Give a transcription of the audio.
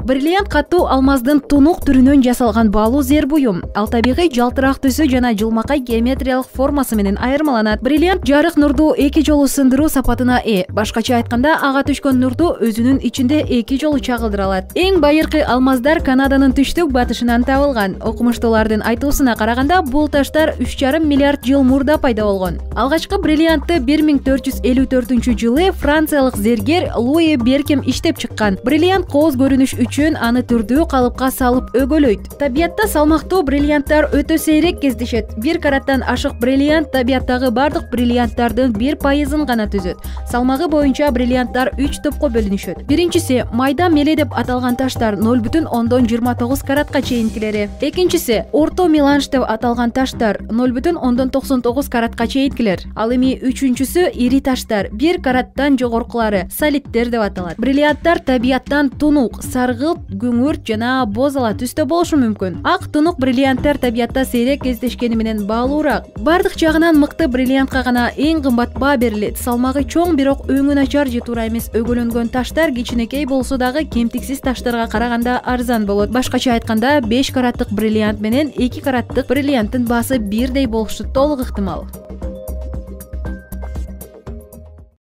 Бриллиант катуу алмаздын тунук түрүнөн жасалган баалуу зер буюм. Ал табигый жалтырак түсү жана жылмакай геометриялык формасы менен айырмаланат. Бриллиант жарык нурду эки жолу сындыруу сапатына ээ. Башкача айтканда, ага түшкөн нурду өзүнүн ичинде эки жолу чагылдыра алат. Эң байыркы алмаздар Канаданын түштүк батышынан табылган. Окумуштуулардын айтуусуна караганда, бул таштар 3,5 миллиард жыл мурда пайда болгон. Алгачкы бриллиантты 1454-жылы франциялык зергер Луи Беркем иштеп чыккан. Бриллиант кооз көрүнүш үчүн аны түрдүү калыпка салып өгөлөйт. Табиятта салмактуу бриллианттар өтө сейрек кездешет. 1 караттан ашык бриллиант табияттагы бардык бриллианттардын 1% гана түзөт. Салмагы боюнча бриллианттар 3 топко бөлүнүшөт. Биринчиси майда меле деп аталган таштар 0,29 каратка чейинкилери. Экинчиси орто меланж деп аталган таштар 0,99 каратка чейинкилер. Ал эми үчүнчүсү ири таштар 1 караттан жогоркулары солиттер деп аталат. Бриллианттар табияттан тунук, саргылт, күңүрт жана боз ала түстө болушу мүмкүн. Ак тунук бриллианттар табиятта сейрек кездешкени менен баалуураак. Бардык жагынан мыкты бриллиантка гана эң кымбат баа берилет. Салмагы чоң, бирок өңү начар же туура эмес өгөлөнгөн таштар кичинекей болсо дагы кемтиксиз таштарга караганда арзан болот. Башкача айтканда, 5 караттык бриллиант менен 2 караттык бриллианттын баасы бирдей болушу толук ыктымал.